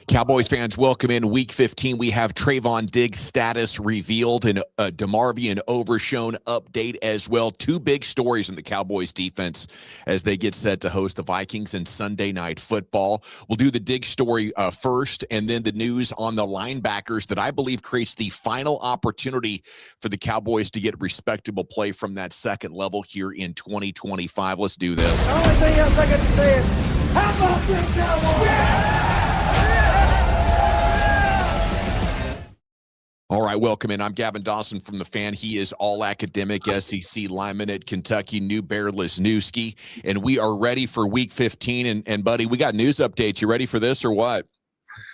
Cowboys fans, welcome in Week 15. We have Trevon Diggs' status revealed and a DeMarvion Overshown update as well. Two big stories in the Cowboys defense as they get set to host the Vikings in Sunday Night Football. We'll do the Diggs story first, and then the news on the linebackers that I believe creates the final opportunity for the Cowboys to get respectable play from that second level here in 2025. Let's do this. The only thing else I got to say is, how about them Cowboys? Yeah! All right, welcome in. I'm Gavin Dawson from The Fan. He is all academic SEC lineman at Kentucky, New Bear Lesnewski, and we are ready for Week 15. And buddy, we got news updates. You ready for this or what?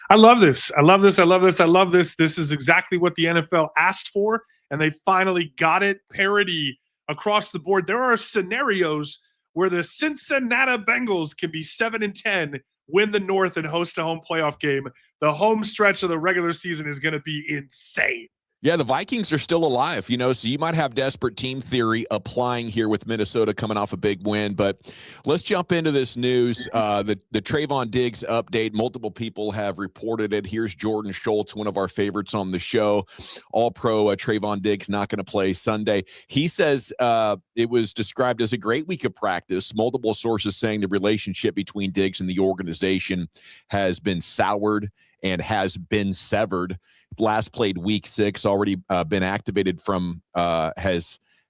I love this. I love this. I love this. I love this. This is exactly what the NFL asked for, and they finally got it. Parity across the board. There are scenarios where the Cincinnati Bengals can be 7-10, win the North, and host a home playoff game. The home stretch of the regular season is going to be insane. Yeah, the Vikings are still alive, so you might have desperate team theory applying here with Minnesota coming off a big win. But let's jump into this news. The Trevon Diggs update, multiple people have reported it. Here's Jordan Schultz, one of our favorites on the show. All-pro Trevon Diggs not going to play Sunday. He says it was described as a great week of practice. Multiple sources saying the relationship between Diggs and the organization has been soured and has been severed. Last played week 6, already been activated from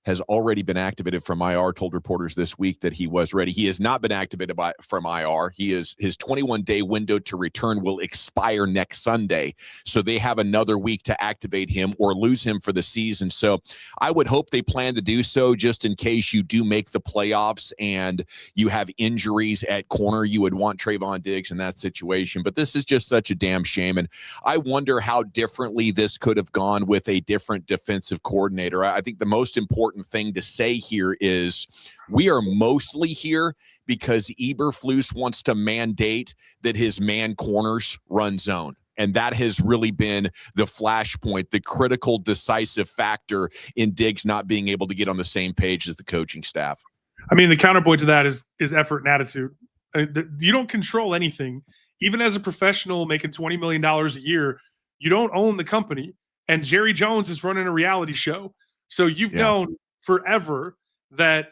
has already been activated from IR, told reporters this week that he was ready. He has not been activated from IR. His 21-day window to return will expire next Sunday. So they have another week to activate him or lose him for the season. So I would hope they plan to do so just in case you do make the playoffs and you have injuries at corner. You would want Trevon Diggs in that situation. But this is just such a damn shame. And I wonder how differently this could have gone with a different defensive coordinator. I think the most important thing to say here is we are mostly here because Eberflus wants to mandate that his man corners run zone. And that has really been the flashpoint, the critical decisive factor in Diggs not being able to get on the same page as the coaching staff. I mean, the counterpoint to that is effort and attitude. You don't control anything. Even as a professional making $20 million a year, you don't own the company. And Jerry Jones is running a reality show. So you've known forever that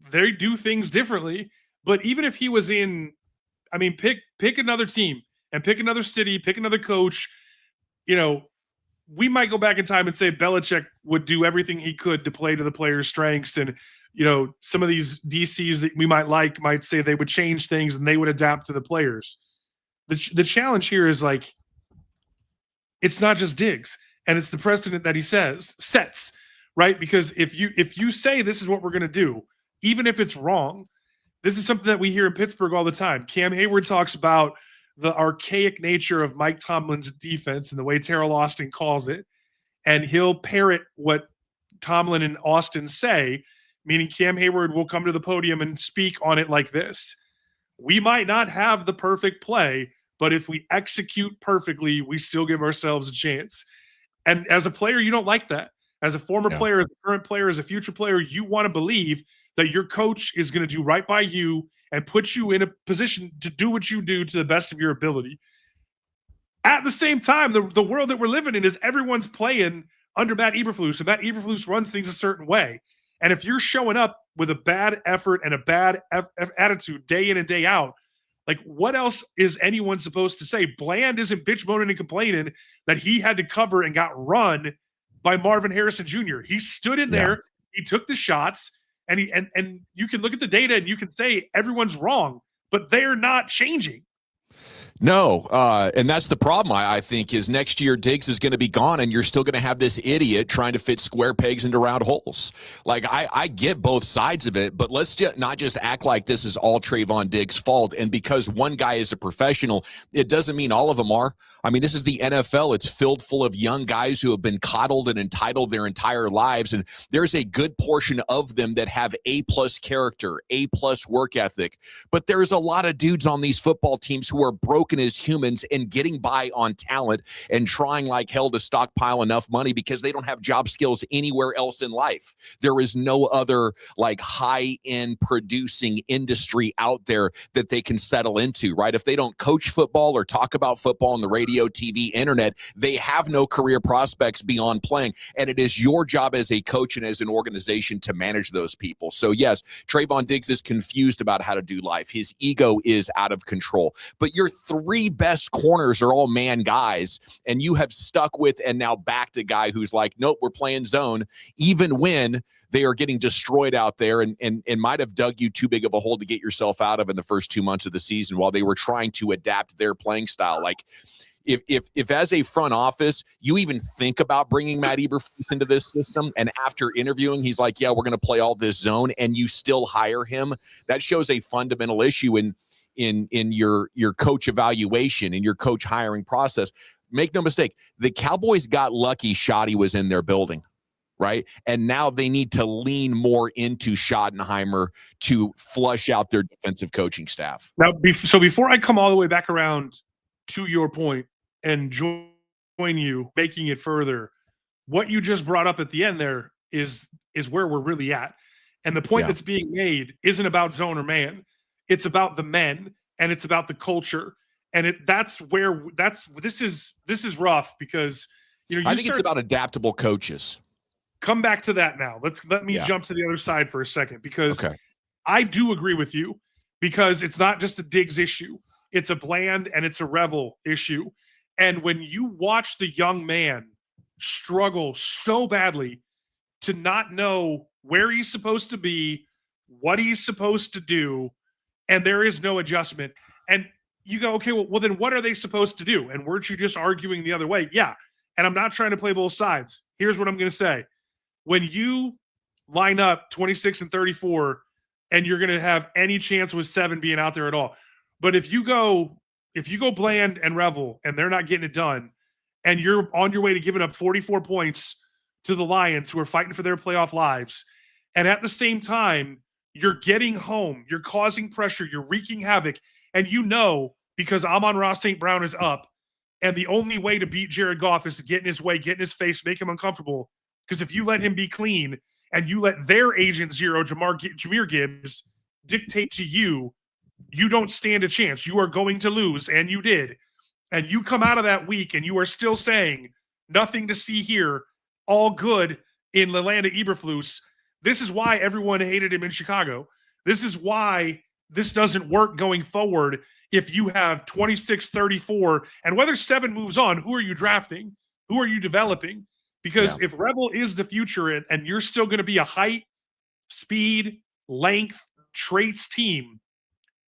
they do things differently. But even if he was in, pick another team and pick another city, pick another coach, we might go back in time and say Belichick would do everything he could to play to the players' strengths. And, some of these DCs that we might say they would change things and they would adapt to the players. The challenge here is it's not just Diggs, and it's the precedent that he sets. Right? Because if you say this is what we're going to do, even if it's wrong, this is something that we hear in Pittsburgh all the time. Cam Hayward talks about the archaic nature of Mike Tomlin's defense and the way Terrell Austin calls it, and he'll parrot what Tomlin and Austin say, meaning Cam Hayward will come to the podium and speak on it like this. We might not have the perfect play, but if we execute perfectly, we still give ourselves a chance. And as a player, you don't like that. As a former player, as a current player, as a future player, you want to believe that your coach is going to do right by you and put you in a position to do what you do to the best of your ability. At the same time, the world that we're living in is everyone's playing under Matt Eberflus, and Matt Eberflus runs things a certain way. And if you're showing up with a bad effort and a bad attitude day in and day out, what else is anyone supposed to say? Bland isn't bitch moaning and complaining that he had to cover and got run by Marvin Harrison Jr. He stood in there, he took the shots, and you can look at the data and you can say everyone's wrong, but they're not changing. No, and that's the problem, I think, is next year Diggs is going to be gone, and you're still going to have this idiot trying to fit square pegs into round holes. I get both sides of it, but let's not just act like this is all Trevon Diggs' fault. And because one guy is a professional, it doesn't mean all of them are. This is the NFL. It's filled full of young guys who have been coddled and entitled their entire lives, and there's a good portion of them that have A-plus character, A-plus work ethic. But there's a lot of dudes on these football teams who are broken broken as humans and getting by on talent and trying like hell to stockpile enough money because they don't have job skills anywhere else in life. There is no other like high-end producing industry out there that they can settle into, right? If they don't coach football or talk about football on the radio, TV, internet, they have no career prospects beyond playing. And it is your job as a coach and as an organization to manage those people. So yes, Trevon Diggs is confused about how to do life. His ego is out of control. But your three best corners are all man guys, and you have stuck with and now backed a guy who's like, nope, we're playing zone, even when they are getting destroyed out there and might have dug you too big of a hole to get yourself out of in the first 2 months of the season while they were trying to adapt their playing style. Like, if as a front office, you even think about bringing Matt Eberflus into this system, and after interviewing, he's like, yeah, we're going to play all this zone, and you still hire him, that shows a fundamental issue in your coach evaluation, in your coach hiring process. Make no mistake, the Cowboys got lucky Shoddy was in their building, right? And now they need to lean more into Schottenheimer to flush out their defensive coaching staff. Now, so before I come all the way back around to your point and join you, making it further, what you just brought up at the end there is where we're really at. And the point that's being made isn't about zone or man. It's about the men, and it's about the culture. And this is rough because I think it's about adaptable coaches. Come back to that now. Let me jump to the other side for a second, because I do agree with you, because it's not just a Diggs issue. It's a Bland and it's a Revel issue. And when you watch the young man struggle so badly to not know where he's supposed to be, what he's supposed to do, and there is no adjustment, and you go, okay, well then what are they supposed to do? And weren't you just arguing the other way? Yeah. And I'm not trying to play both sides. Here's what I'm going to say. When you line up 26 and 34, and you're going to have any chance with 7 being out there at all. But if you go Bland and Revel and they're not getting it done, and you're on your way to giving up 44 points to the Lions, who are fighting for their playoff lives, and at the same time, you're getting home, you're causing pressure, you're wreaking havoc, and because Amon-Ra St. Brown is up, and the only way to beat Jared Goff is to get in his way, get in his face, make him uncomfortable. Because if you let him be clean and you let their agent zero, Jahmyr Gibbs, dictate to you, you don't stand a chance. You are going to lose, and you did. And you come out of that week and you are still saying, nothing to see here, all good in the land of Eberflus. This is why everyone hated him in Chicago. This is why this doesn't work going forward. If you have 26-34, and whether 7 moves on, who are you drafting? Who are you developing? Because if Rebel is the future and you're still going to be a height, speed, length, traits team,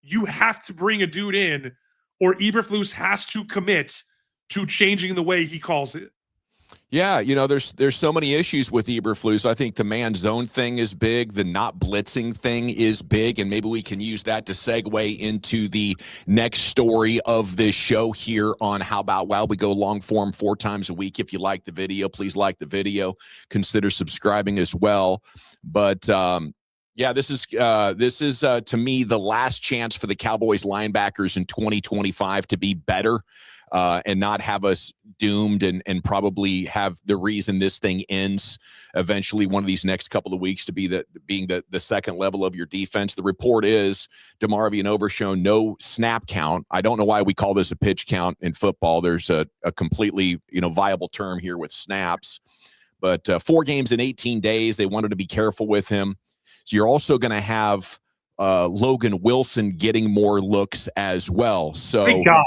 you have to bring a dude in, or Eberflus has to commit to changing the way he calls it. Yeah, there's so many issues with Eberflus. I think the man zone thing is big. The not blitzing thing is big, and maybe we can use that to segue into the next story of this show here on How About Wow. We go long form 4 times a week. If you like the video, please like the video. Consider subscribing as well. But this is to me the last chance for the Cowboys linebackers in 2025 to be better. And not have us doomed and probably have the reason this thing ends eventually one of these next couple of weeks to be being the second level of your defense. The report is DeMarvion Overshown, no snap count. I don't know why we call this a pitch count in football. There's a completely viable term here with snaps. But 4 games in 18 days, they wanted to be careful with him. So you're also going to have Logan Wilson getting more looks as well. So. Thank God.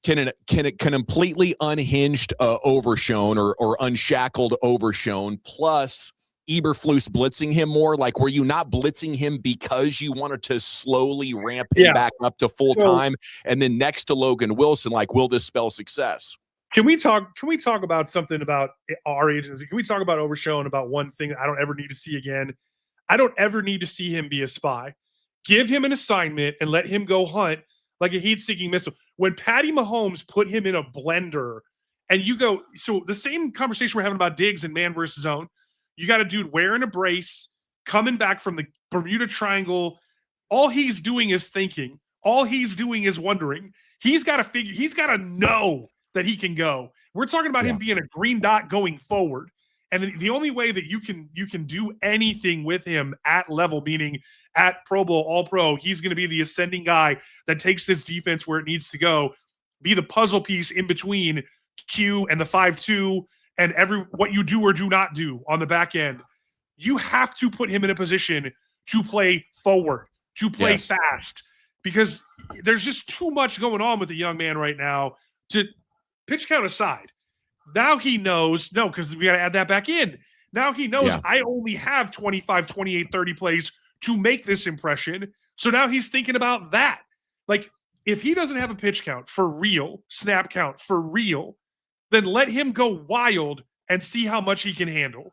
Can a completely unhinged Overshown or unshackled Overshown plus Eberflus blitzing him more? Like, were you not blitzing him because you wanted to slowly ramp him back up to full time? And then next to Logan Wilson, like, will this spell success? Can we talk about something about our agency? Can we talk about Overshown, about one thing I don't ever need to see again? I don't ever need to see him be a spy. Give him an assignment and let him go hunt like a heat-seeking missile. When Patty Mahomes put him in a blender, and you go, so the same conversation we're having about Diggs and man versus zone, you got a dude wearing a brace, coming back from the Bermuda Triangle. All he's doing is thinking, All he's doing is wondering. He's got to know that he can go. We're talking about him being a green dot going forward. And the only way that you can do anything with him at level, meaning at Pro Bowl, All Pro, he's going to be the ascending guy that takes this defense where it needs to go, be the puzzle piece in between Q and the 5-2 and what you do or do not do on the back end. You have to put him in a position to play forward, to play fast, because there's just too much going on with the young man right now. To pitch count aside, now he knows, because we got to add that back in. Now he knows I only have 25, 28, 30 plays to make this impression. So now he's thinking about that. Like, if he doesn't have a pitch count for real, snap count for real, then let him go wild and see how much he can handle.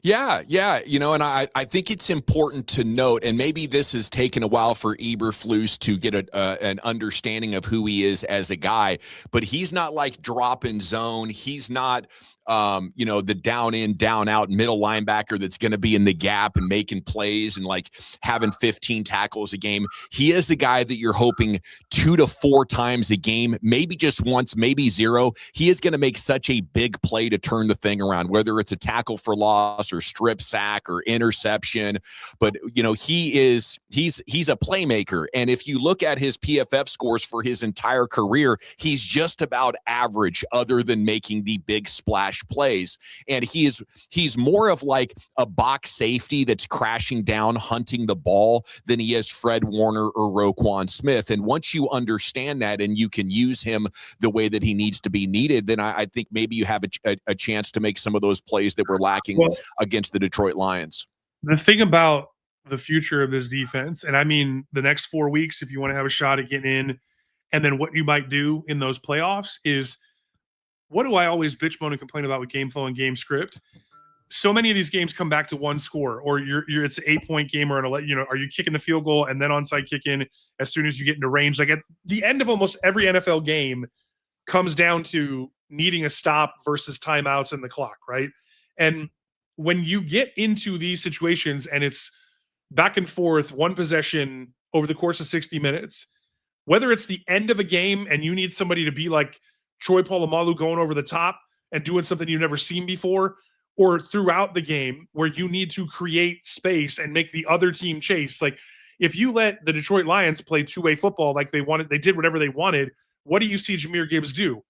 Yeah. And I think it's important to note, and maybe this has taken a while for Eberflus to get an understanding of who he is as a guy, but he's not like drop in zone. He's not the down in, down out middle linebacker that's going to be in the gap and making plays and like having 15 tackles a game. He is the guy that you're hoping 2 to 4 times a game, maybe just once, maybe 0. He is going to make such a big play to turn the thing around, whether it's a tackle for loss or strip sack or interception. But he's a playmaker. And if you look at his PFF scores for his entire career, he's just about average other than making the big splash plays. And he's more of like a box safety that's crashing down, hunting the ball, than he is Fred Warner or Roquan Smith. And once you understand that and you can use him the way that he needs to be needed, then I think maybe you have a chance to make some of those plays that were lacking against the Detroit Lions. The thing about the future of this defense, and I mean the next 4 weeks, if you want to have a shot at getting in, and then what you might do in those playoffs is, what do I always bitch, moan, and complain about with game flow and game script? So many of these games come back to one score, or it's an 8-point game, or are you kicking the field goal and then onside kicking as soon as you get into range? Like, at the end of almost every NFL game comes down to needing a stop versus timeouts and the clock, right? And when you get into these situations and it's back and forth, one possession over the course of 60 minutes, whether it's the end of a game and you need somebody to be like Troy Polamalu going over the top and doing something you've never seen before, or throughout the game where you need to create space and make the other team chase. Like, if you let the Detroit Lions play two-way football like they wanted, they did whatever they wanted, what do you see Jahmyr Gibbs do?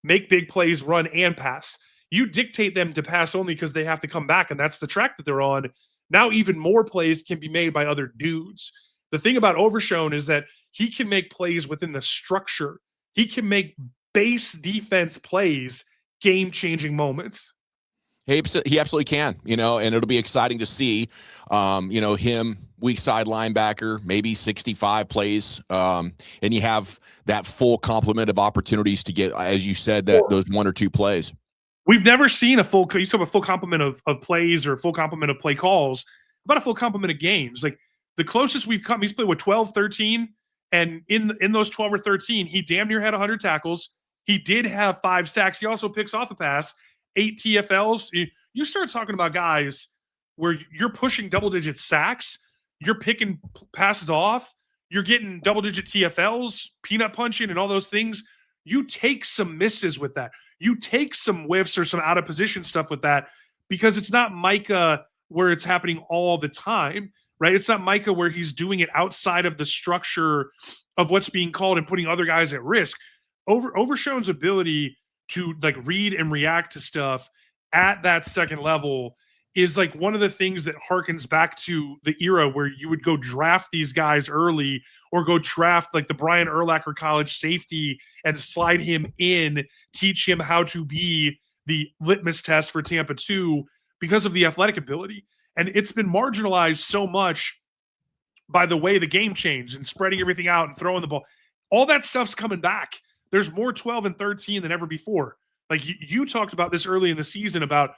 Make big plays, run, and pass. You dictate them to pass only because they have to come back, and that's the track that they're on. Now even more plays can be made by other dudes. The thing about Overshown is that he can make plays within the structure. He can make base defense plays, game-changing moments. He absolutely can, and it'll be exciting to see, him weak side linebacker, maybe 65 plays, and you have that full complement of opportunities to get, as you said, those 1 or 2 plays. We've never seen a full complement of plays or full complement of play calls. How about a full complement of games? Like, the closest we've come, he's played with 12, 13, and in those 12 or 13, he damn near had 100 tackles. He did have 5 sacks. He also picks off a pass, 8 TFLs. You start talking about guys where you're pushing double-digit sacks, you're picking passes off, you're getting double-digit TFLs, peanut punching, and all those things. You take some misses with that. You take some whiffs or some out-of-position stuff with that, because it's not Micah where it's happening all the time, right? It's not Micah where he's doing it outside of the structure of what's being called and putting other guys at risk. Overshown's ability to like read and react to stuff at that second level is like one of the things that harkens back to the era where you would go draft these guys early, or go draft like the Brian Urlacher college safety and slide him in, teach him how to be the litmus test for Tampa 2 because of the athletic ability. And it's been marginalized so much by the way the game changed and spreading everything out and throwing the ball. All that stuff's coming back. There's more 12 and 13 than ever before. Like, you talked about this early in the season about,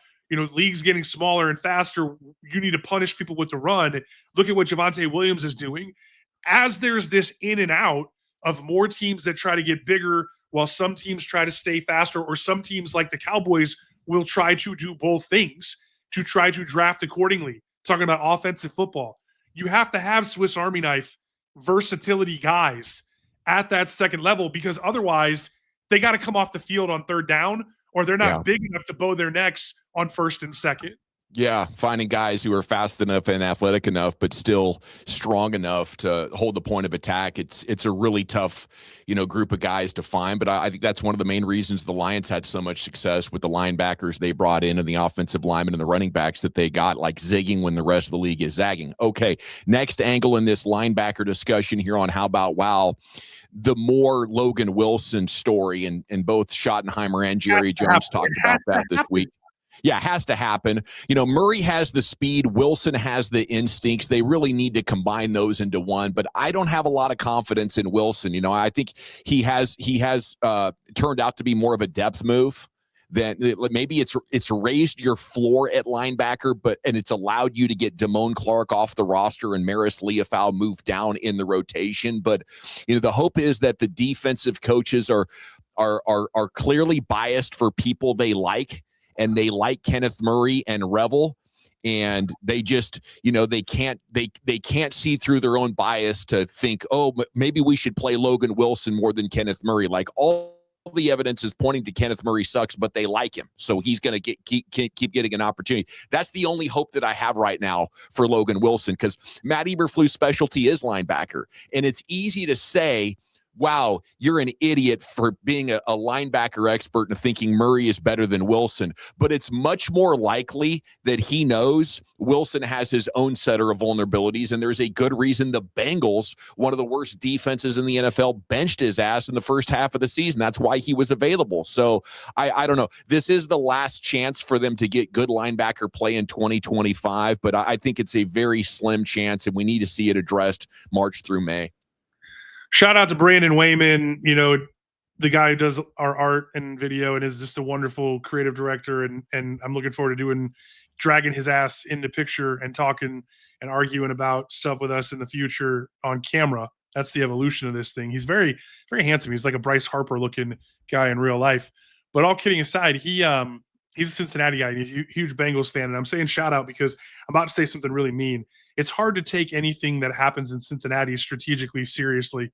leagues getting smaller and faster. You need to punish people with the run. Look at what Javonte Williams is doing. As there's this in and out of more teams that try to get bigger while some teams try to stay faster, or some teams like the Cowboys will try to do both things to try to draft accordingly. Talking about offensive football. You have to have Swiss Army knife versatility guys at that second level, because otherwise they got to come off the field on third down, or they're not big enough to bow their necks on first and second. Yeah, finding guys who are fast enough and athletic enough, but still strong enough to hold the point of attack. It's a really tough, group of guys to find. But I think that's one of the main reasons the Lions had so much success with the linebackers they brought in and the offensive linemen and the running backs that they got, like zigging when the rest of the league is zagging. Okay, next angle in this linebacker discussion here on How About Wow, the more Logan Wilson story, and both Schottenheimer and Jerry Jones talked about that this week. Yeah, it has to happen. Murray has the speed. Wilson has the instincts. They really need to combine those into one. But I don't have a lot of confidence in Wilson. I think he has turned out to be more of a depth move than maybe it's raised your floor at linebacker, and it's allowed you to get Damone Clark off the roster and Maris Leofau moved down in the rotation. But the hope is that the defensive coaches are clearly biased for people they like. And they like Kenneth Murray and Revel, and they just, they can't see through their own bias to think, oh, maybe we should play Logan Wilson more than Kenneth Murray. Like, all the evidence is pointing to Kenneth Murray sucks, but they like him, so he's going to keep getting an opportunity. That's the only hope that I have right now for Logan Wilson, because Matt Eberflus' specialty is linebacker, and it's easy to say, wow, you're an idiot for being a linebacker expert and thinking Murray is better than Wilson. But it's much more likely that he knows Wilson has his own set of vulnerabilities, and there's a good reason the Bengals, one of the worst defenses in the NFL, benched his ass in the first half of the season. That's why he was available. So I don't know. This is the last chance for them to get good linebacker play in 2025, but I think it's a very slim chance, and we need to see it addressed March through May. Shout out to Brandon Wayman, the guy who does our art and video and is just a wonderful creative director. And I'm looking forward to dragging his ass into picture and talking and arguing about stuff with us in the future on camera. That's the evolution of this thing. He's very, very handsome. He's like a Bryce Harper looking guy in real life. But all kidding aside, he's a Cincinnati guy. He's a huge Bengals fan. And I'm saying shout out because I'm about to say something really mean. It's hard to take anything that happens in Cincinnati strategically seriously.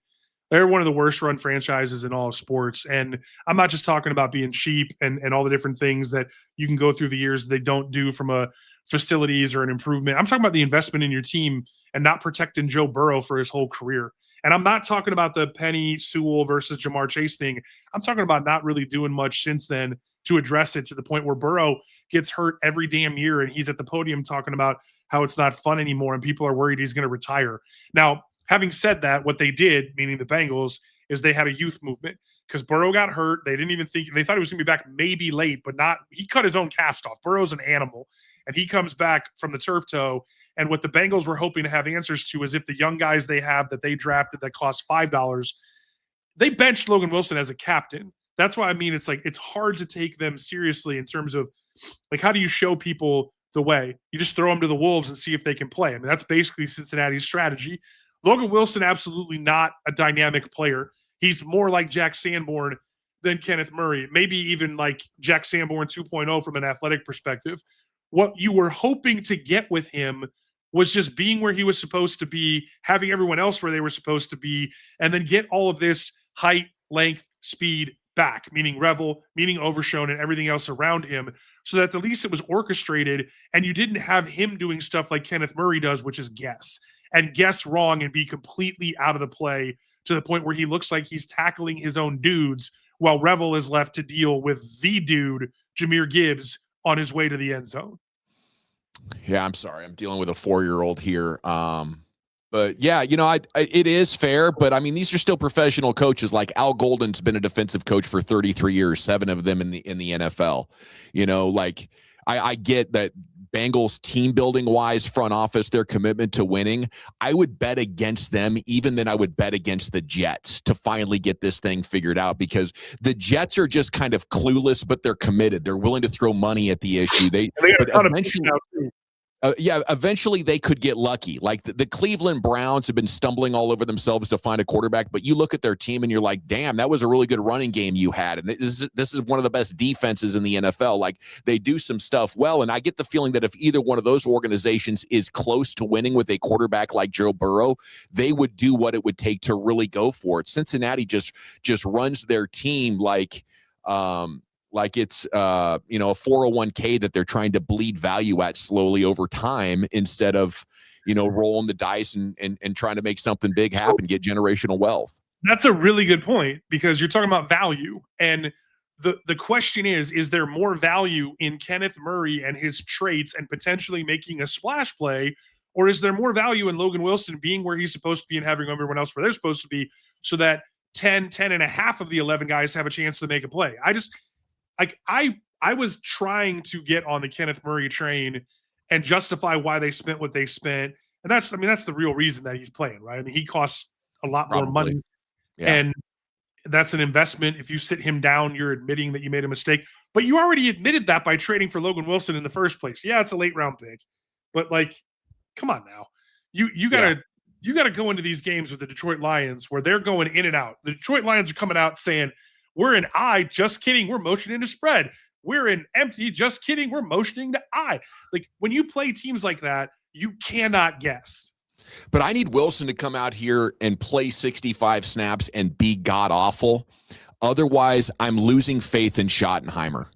They're one of the worst run franchises in all of sports. And I'm not just talking about being cheap and all the different things that you can go through the years they don't do from a facilities or an improvement. I'm talking about the investment in your team and not protecting Joe Burrow for his whole career. And I'm not talking about the Penny Sewell versus Jamar Chase thing. I'm talking about not really doing much since then to address it, to the point where Burrow gets hurt every damn year and he's at the podium talking about how it's not fun anymore and people are worried he's going to retire. Now, having said that, what they did, meaning the Bengals, is they had a youth movement because Burrow got hurt. They didn't even think – they thought he was going to be back maybe late, but not – he cut his own cast off. Burrow's an animal, and he comes back from the turf toe. And what the Bengals were hoping to have answers to is if the young guys they have that they drafted that cost $5, they benched Logan Wilson as a captain. That's why I mean it's like it's hard to take them seriously in terms of like how do you show people the way? You just throw them to the wolves and see if they can play. I mean, that's basically Cincinnati's strategy. Logan Wilson, absolutely not a dynamic player. He's more like Jack Sanborn than Kenneth Murray, maybe even like Jack Sanborn 2.0 from an athletic perspective. What you were hoping to get with him was just being where he was supposed to be, having everyone else where they were supposed to be, and then get all of this height, length, speed back, meaning Revel, meaning Overshown, and everything else around him, so that at least it was orchestrated and you didn't have him doing stuff like Kenneth Murray does, which is guess wrong and be completely out of the play to the point where he looks like he's tackling his own dudes while Revel is left to deal with the dude, Jahmyr Gibbs, on his way to the end zone. Yeah, I'm sorry. I'm dealing with a 4-year-old here. But yeah, it is fair, but I mean, these are still professional coaches. Like Al Golden's been a defensive coach for 33 years, 7 of them in the NFL. I get that Bengals team building wise, front office, their commitment to winning. I would bet against them even than I would bet against the Jets to finally get this thing figured out, because the Jets are just kind of clueless, but they're committed. They're willing to throw money at the issue. They got a ton of picks now too. Yeah, eventually they could get lucky. Like the Cleveland Browns have been stumbling all over themselves to find a quarterback, but you look at their team and you're like, damn, that was a really good running game you had. And this is one of the best defenses in the NFL. Like they do some stuff well. And I get the feeling that if either one of those organizations is close to winning with a quarterback like Joe Burrow, they would do what it would take to really go for it. Cincinnati just runs their team like it's a 401k that they're trying to bleed value at slowly over time instead of rolling the dice and trying to make something big happen, get generational wealth. That's a really good point, because you're talking about value, and the question is there more value in Kenneth Murray and his traits and potentially making a splash play, or is there more value in Logan Wilson being where he's supposed to be and having everyone else where they're supposed to be, so that 10 and a half of the 11 guys have a chance to make a play? I was trying to get on the Kenneth Murray train and justify why they spent what they spent. And that's the real reason that he's playing, right? I mean, he costs a lot more money. Yeah. And that's an investment. If you sit him down, you're admitting that you made a mistake. But you already admitted that by trading for Logan Wilson in the first place. Yeah, it's a late round pick. But come on now. You gotta go into these games with the Detroit Lions where they're going in and out. The Detroit Lions are coming out saying, we're in I, just kidding, we're motioning to spread. We're in empty, just kidding, we're motioning to I. Like, when you play teams like that, you cannot guess. But I need Wilson to come out here and play 65 snaps and be god-awful. Otherwise, I'm losing faith in Schottenheimer.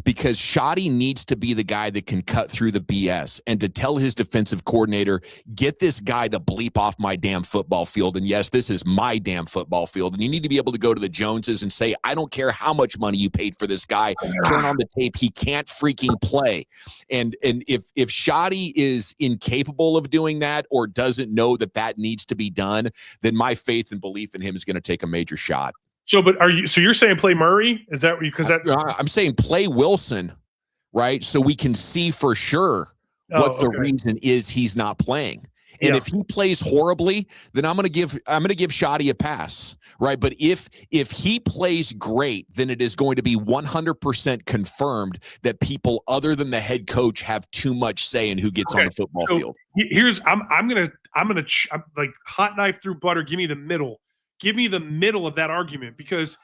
Because Schotty needs to be the guy that can cut through the BS and to tell his defensive coordinator, get this guy to bleep off my damn football field. And yes, this is my damn football field. And you need to be able to go to the Joneses and say, I don't care how much money you paid for this guy. Turn on the tape. He can't freaking play. And if Schotty is incapable of doing that or doesn't know that needs to be done, then my faith and belief in him is going to take a major shot. So you're saying play Murray? Is that because I'm saying play Wilson, right? So we can see for sure what the reason is he's not playing. And if he plays horribly, then I'm going to give Schotty a pass, right? But if he plays great, then it is going to be 100% confirmed that people other than the head coach have too much say in who gets on the football field. I'm gonna like hot knife through butter. Give me the middle. Give me the middle of that argument, because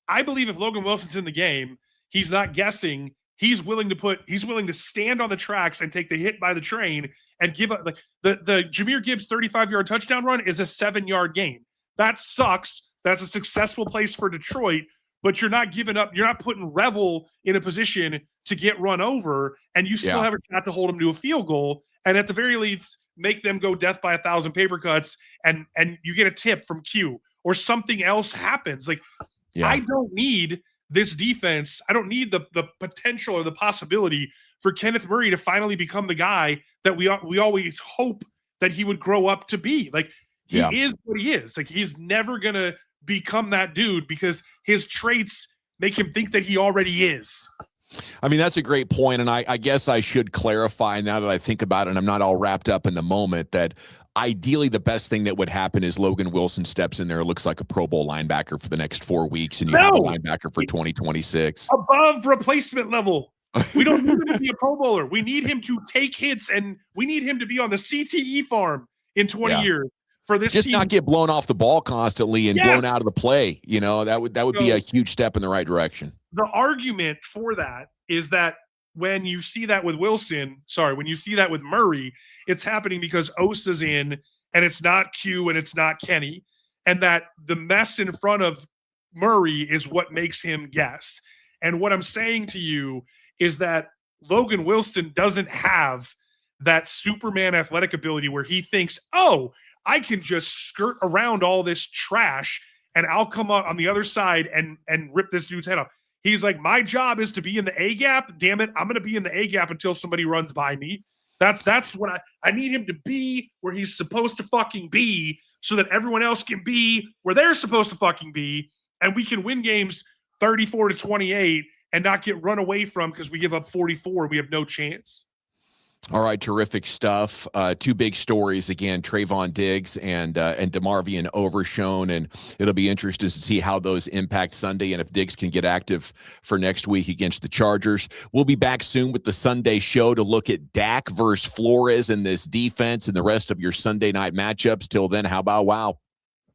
I believe if Logan Wilson's in the game, he's not guessing. He's willing to stand on the tracks and take the hit by the train and give up. Like the Jahmyr Gibbs 35-yard touchdown run is a 7-yard gain. That sucks. That's a successful place for Detroit, but you're not giving up. You're not putting Revel in a position to get run over, and you still have a shot to hold him to a field goal. And at the very least, make them go death by 1,000 paper cuts, and you get a tip from Q or something else happens. Like, I don't need this defense. I don't need the potential or the possibility for Kenneth Murray to finally become the guy that we always hope that he would grow up to be. Like, he is what he is. Like, he's never going to become that dude because his traits make him think that he already is. I mean, that's a great point, and I guess I should clarify now that I think about it and I'm not all wrapped up in the moment that ideally the best thing that would happen is Logan Wilson steps in there, looks like a Pro Bowl linebacker for the next 4 weeks, and you have a linebacker for 2026. Above replacement level. We don't need him to be a Pro Bowler. We need him to take hits, and we need him to be on the CTE farm in 20 years. For this just team. Not get blown off the ball constantly and blown out of the play. That would be a huge step in the right direction. The argument for that is that when you see that with Murray, it's happening because Osa's in and it's not Q and it's not Kenny, and that the mess in front of Murray is what makes him guess. And what I'm saying to you is that Logan Wilson doesn't have that Superman athletic ability where he thinks, oh, I can just skirt around all this trash and I'll come up on the other side and rip this dude's head off. He's like, my job is to be in the A gap. Damn it, I'm going to be in the A gap until somebody runs by me. That's what I need him to be where he's supposed to fucking be, so that everyone else can be where they're supposed to fucking be, and we can win games 34-28 and not get run away from because we give up 44. We have no chance. All right, terrific stuff. Two big stories again: Trevon Diggs and DeMarvion Overshown, and it'll be interesting to see how those impact Sunday and if Diggs can get active for next week against the Chargers. We'll be back soon with the Sunday show to look at Dak versus Flores in this defense and the rest of your Sunday night matchups. Till then, how about wow?